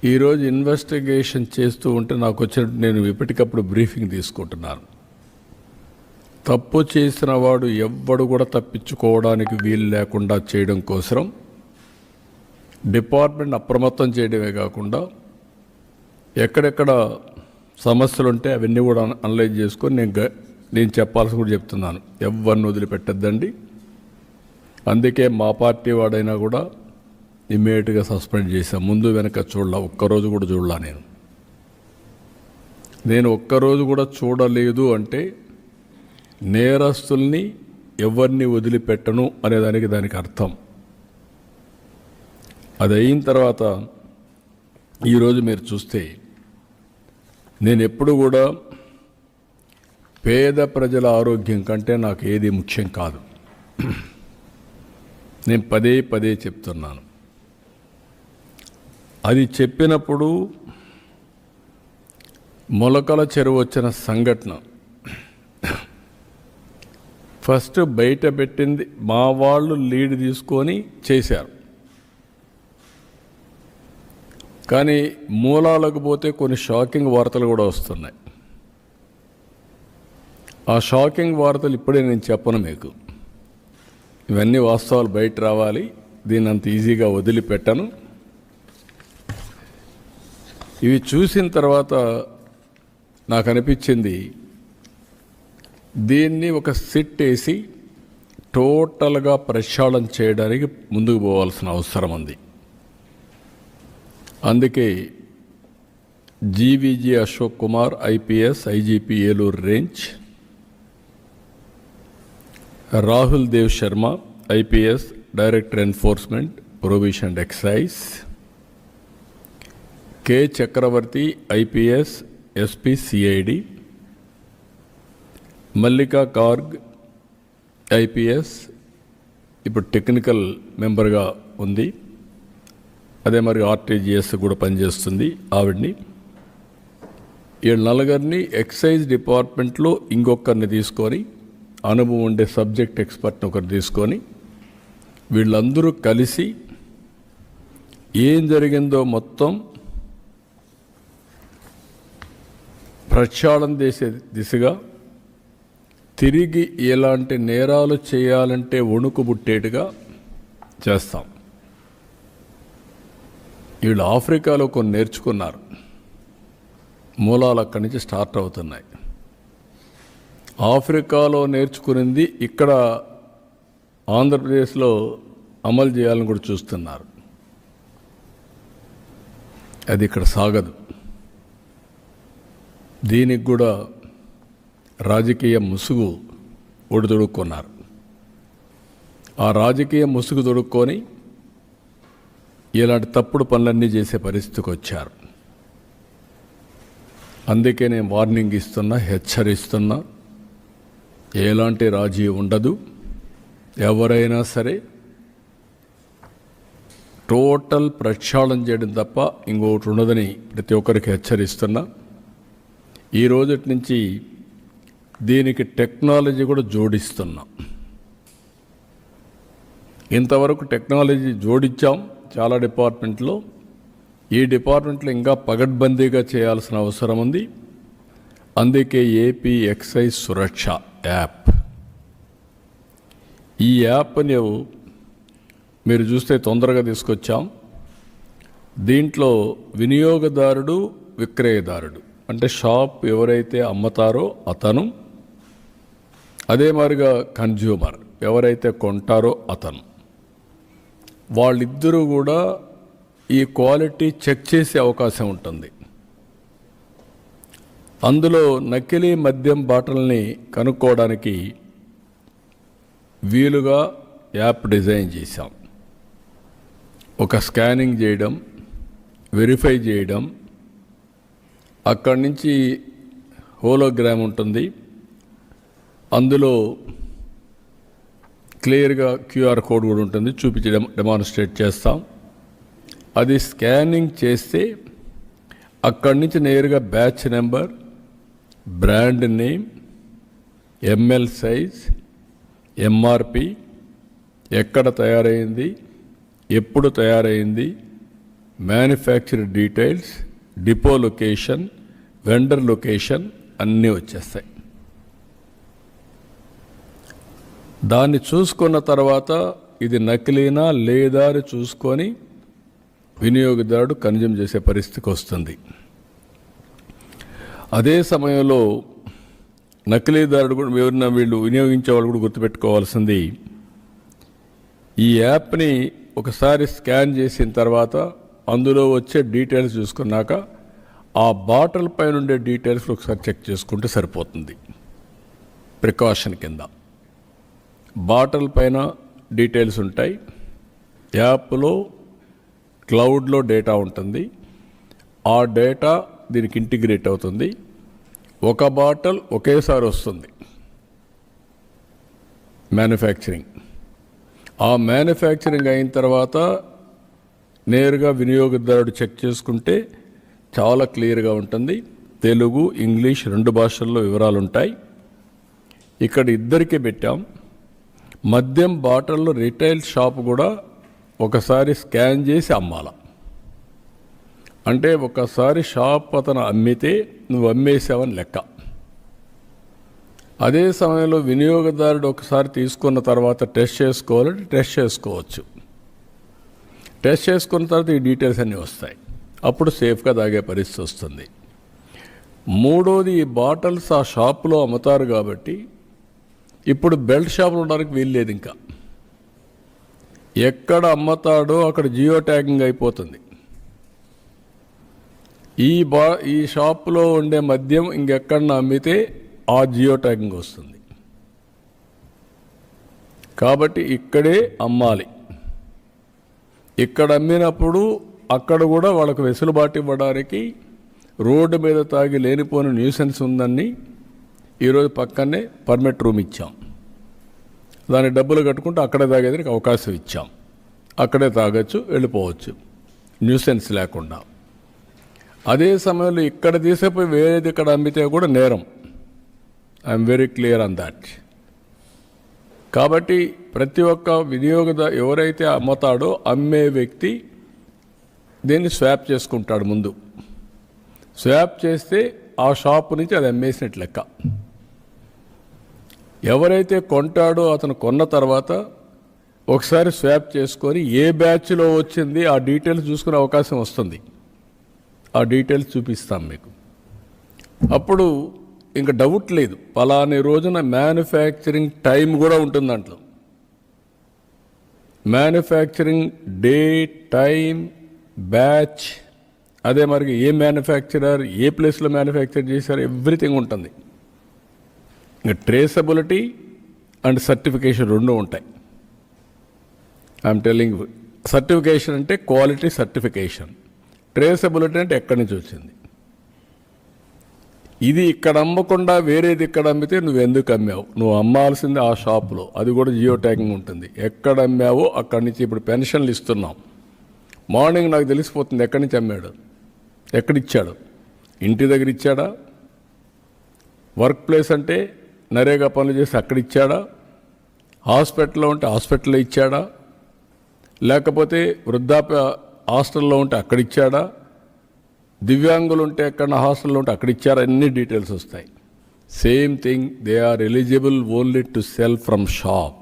ఈరోజు ఇన్వెస్టిగేషన్ చేస్తూ ఉంటే నాకు వచ్చినట్టు నేను ఎప్పటికప్పుడు బ్రీఫింగ్ తీసుకుంటున్నాను. తప్పు చేసిన వాడు ఎవ్వడు కూడా తప్పించుకోవడానికి వీలు లేకుండా చేయడం కోసం డిపార్ట్మెంట్ అప్రమత్తం చేయడమే కాకుండా ఎక్కడెక్కడ సమస్యలు ఉంటే అవన్నీ కూడా అనలైజ్ చేసుకొని నేను చెప్పాల్సి కూడా చెప్తున్నాను. ఎవరిని వదిలిపెట్టద్దండి. అందుకే మా పార్టీ వాడైనా కూడా ఇమ్మీడియట్గా సస్పెండ్ చేశాను. ముందు వెనక చూడాల, ఒక్కరోజు కూడా చూడాల. నేను ఒక్కరోజు కూడా చూడలేదు అంటే నేరస్తుల్ని ఎవరిని వదిలిపెట్టను అనేదానికి దానికి అర్థం. అది అయిన తర్వాత ఈరోజు మీరు చూస్తే నేను ఎప్పుడు కూడా పేద ప్రజల ఆరోగ్యం కంటే నాకు ఏది ముఖ్యం కాదు. నేను పదే పదే చెప్తున్నాను. అది చెప్పినప్పుడు మొలకల చెరువు వచ్చిన సంఘటన ఫస్ట్ బయట పెట్టింది మా వాళ్ళు లీడ్ తీసుకొని చేశారు. కానీ మూలాలకు పోతే కొన్ని షాకింగ్ వార్తలు కూడా వస్తున్నాయి. ఆ షాకింగ్ వార్తలు ఇప్పుడే నేను చెప్పను మీకు. ఇవన్నీ వాస్తవాలు బయట రావాలి. దీన్ని అంత ఈజీగా వదిలిపెట్టను. ఇవి చూసిన తర్వాత నాకు అనిపించింది దీన్ని ఒక సిట్ వేసి టోటల్గా ప్రక్షాళన చేయడానికి ముందుకు పోవాల్సిన అవసరం ఉంది. అందుకే GVG Ashok Kumar IPS IGP Eluru range, Rahul Dev Sharma IPS director enforcement prohibition and excise, K Chakravarthi IPS SP CID, Mallika Garg IPS ఇప్పుడు టెక్నికల్ మెంబర్గా ఉంది. అదే మరి ఆర్టీజీఎస్ కూడా పనిచేస్తుంది ఆవిడ్ని. ఈ నలుగురిని ఎక్సైజ్ డిపార్ట్మెంట్లో ఇంకొకరిని తీసుకొని, అనుభవం ఉండే సబ్జెక్ట్ ఎక్స్పర్ట్ని ఒకరు తీసుకొని వీళ్ళందరూ కలిసి ఏం జరిగిందో మొత్తం ప్రక్షాళన చేసే దిశగా, తిరిగి ఎలాంటి నేరాలు చేయాలంటే వణుకు పుట్టేట్టుగా చేస్తాం. వీళ్ళు ఆఫ్రికాలో కొన్ని నేర్చుకున్నారు. మూలాలు అక్కడి నుంచి స్టార్ట్ అవుతున్నాయి. ఆఫ్రికాలో నేర్చుకునింది ఇక్కడ ఆంధ్రప్రదేశ్లో అమలు చేయాలని కూడా చూస్తున్నారు. అది ఇక్కడ సాగదు. దీనికి కూడా రాజకీయ ముసుగు ఒడిదొడుక్కున్నారు. ఆ రాజకీయ ముసుగు దొడుక్కొని ఇలాంటి తప్పుడు పనులన్నీ చేసే పరిస్థితికి వచ్చారు. అందుకే నేను వార్నింగ్ ఇస్తున్నా, హెచ్చరిస్తున్నా. ఎలాంటి రాజీ ఉండదు. ఎవరైనా సరే టోటల్ ప్రక్షాళన చేయడం తప్ప ఇంకొకటి ఉండదని ప్రతి ఒక్కరికి హెచ్చరిస్తున్నా. ఈ రోజటి నుంచి దీనికి టెక్నాలజీ కూడా జోడిస్తున్నాం. ఇంతవరకు టెక్నాలజీ జోడించాం చాలా డిపార్ట్మెంట్లో. ఈ డిపార్ట్మెంట్లో ఇంకా పగడ్బందీగా చేయాల్సిన అవసరం ఉంది. అందుకే ఏపీ ఎక్సైజ్ సురక్ష యాప్, ఈ యాప్ని మీరు చూస్తే తొందరగా తీసుకొచ్చాం. దీంట్లో వినియోగదారుడు, విక్రయదారుడు అంటే షాప్ ఎవరైతే అమ్ముతారో అతను, అదే మాదిరిగా కన్జ్యూమర్ ఎవరైతే కొంటారో అతను, వాళ్ళిద్దరూ కూడా ఈ క్వాలిటీ చెక్ చేసే అవకాశం ఉంటుంది. అందులో నకిలీ మద్యం బాటిల్ని కనుక్కోవడానికి వీలుగా యాప్ డిజైన్ చేశాం. ఒక స్కానింగ్ చేయడం, వెరిఫై చేయడం, అక్కడి నుంచి హోలోగ్రామ్ ఉంటుంది. అందులో క్లియర్గా క్యూఆర్ కోడ్ కూడా ఉంటుంది, చూపించడం డెమాన్స్ట్రేట్ చేస్తాం. అది స్కానింగ్ చేస్తే అక్కడి నుంచి నేరుగా batch number, brand name, ML size, MRP, ఎక్కడ తయారైంది, ఎప్పుడు తయారైంది, manufacture details, depot location, vendor location అన్నీ వచ్చేస్తాయి. దాన్ని చూసుకున్న తర్వాత ఇది నకిలీనా లేదా అని చూసుకొని వినియోగదారుడు కన్జ్యూమ్ చేసే పరిస్థితికి వస్తుంది. అదే సమయంలో నకిలీదారుడు కూడా ఎవరైనా వీళ్ళు వినియోగించే వాళ్ళు కూడా గుర్తుపెట్టుకోవాల్సింది, ఈ యాప్ని ఒకసారి స్కాన్ చేసిన తర్వాత అందులో వచ్చే డీటెయిల్స్ చూసుకున్నాక ఆ బాటిల్ పైన ఉండే డీటెయిల్స్ ఒకసారి చెక్ చేసుకుంటే సరిపోతుంది. ప్రికాషన్ కింద బాటిల్ పైన డీటెయిల్స్ ఉంటాయి, యాప్లో క్లౌడ్లో డేటా ఉంటుంది, ఆ డేటా దీనికి ఇంటిగ్రేట్ అవుతుంది. ఒక బాటిల్ ఒకేసారి వస్తుంది మ్యానుఫ్యాక్చరింగ్. ఆ మ్యానుఫ్యాక్చరింగ్ అయిన తర్వాత నేరుగా వినియోగదారుడు చెక్ చేసుకుంటే చాలా క్లియర్గా ఉంటుంది. తెలుగు, ఇంగ్లీష్ 2 భాషల్లో వివరాలు ఉంటాయి. ఇక్కడ ఇద్దరికీ పెట్టాం. మద్యం బాటిల్లో రిటైల్ షాప్ కూడా ఒకసారి స్కాన్ చేసి అమ్మాల. అంటే ఒకసారి షాప్ అతను అమ్మితే నువ్వు అమ్మేసావని లెక్క. అదే సమయంలో వినియోగదారుడు ఒకసారి తీసుకున్న తర్వాత టెస్ట్ చేసుకోవాలంటే టెస్ట్ చేసుకోవచ్చు. టెస్ట్ చేసుకున్న తర్వాత ఈ డీటెయిల్స్ అన్నీ వస్తాయి. అప్పుడు సేఫ్గా తాగే పరిస్థితి వస్తుంది. మూడోది, ఈ బాటిల్స్ ఆ షాపులో అమ్ముతారు కాబట్టి ఇప్పుడు బెల్ట్ షాపులు ఉండడానికి వీల్లేదు. ఇంకా ఎక్కడ అమ్ముతాడో అక్కడ జియో ట్యాగింగ్ అయిపోతుంది. ఈ షాపులో ఉండే మద్యం ఇంకెక్కడన్నా అమ్మితే ఆ జియో ట్యాగింగ్ వస్తుంది. కాబట్టి ఇక్కడే అమ్మాలి. ఇక్కడ అమ్మినప్పుడు అక్కడ కూడా వాళ్ళకు వెసులుబాటు ఇవ్వడానికి రోడ్డు మీద తాగి లేనిపోని న్యూసెన్స్ ఉందని ఈరోజు పక్కనే పర్మిట్ రూమ్ ఇచ్చాం. దాని డబ్బులు కట్టుకుంటూ అక్కడే తాగేదానికి అవకాశం ఇచ్చాం. అక్కడే తాగొచ్చు, వెళ్ళిపోవచ్చు న్యూసెన్స్ లేకుండా. అదే సమయంలో ఇక్కడ తీసేపోయి వేరేది ఇక్కడ అమ్మితే కూడా నేరం. I'm very clear on that. కాబట్టి ప్రతి ఒక్క వినియోగదారు ఎవరైతే అమ్ముతాడో అమ్మే వ్యక్తి దీన్ని స్వాప్ చేసుకుంటాడు. ముందు స్వాప్ చేస్తే ఆ షాపు నుంచి అది అమ్మేసినట్లు లెక్క. ఎవరైతే కొంటాడో అతను కొన్న తర్వాత ఒకసారి స్వాప్ చేసుకొని ఏ బ్యాచ్లో వచ్చింది ఆ డీటెయిల్స్ చూసుకునే అవకాశం వస్తుంది. ఆ డీటెయిల్స్ చూపిస్తాం మీకు. అప్పుడు ఇంకా డౌట్ లేదు, పలాని రోజున మ్యానుఫ్యాక్చరింగ్ టైం కూడా ఉంటుంది దాంట్లో. మ్యానుఫ్యాక్చరింగ్ డే, టైం, బ్యాచ్, అదే మరి ఏ మ్యానుఫ్యాక్చరర్, ఏ ప్లేస్లో మ్యానుఫ్యాక్చర్ చేశారు, ఎవ్రీథింగ్ ఉంటుంది. ఇంకా ట్రేసబిలిటీ అండ్ సర్టిఫికేషన్ 2 ఉంటాయి. ఐఎమ్ టెల్లింగ్, సర్టిఫికేషన్ అంటే క్వాలిటీ సర్టిఫికేషన్, ట్రేసబిలిటీ అంటే ఎక్కడి నుంచి వచ్చింది. ఇది ఇక్కడ అమ్మకుండా వేరేది ఇక్కడ అమ్మితే నువ్వు ఎందుకు అమ్మావు, నువ్వు అమ్మాల్సింది ఆ షాపులో, అది కూడా జియో ట్యాగింగ్ ఉంటుంది. ఎక్కడ అమ్మావో అక్కడి నుంచి. ఇప్పుడు పెన్షన్లు ఇస్తున్నాం, మార్నింగ్ నాకు తెలిసిపోతుంది ఎక్కడి నుంచి అమ్మాడు, ఎక్కడిచ్చాడు, ఇంటి దగ్గర ఇచ్చాడా, వర్క్ ప్లేస్ అంటే నరేగా పనులు చేసి అక్కడ ఇచ్చాడా, హాస్పిటల్లో ఉంటే హాస్పిటల్లో ఇచ్చాడా, లేకపోతే వృద్ధాప్య హాస్టల్లో ఉంటే అక్కడ ఇచ్చాడా, దివ్యాంగులు ఉంటే ఎక్కడ హాస్టల్లో ఉంటే అక్కడ ఇచ్చారా, అన్ని డీటెయిల్స్ వస్తాయి. Same thing, they are eligible only to sell from shop.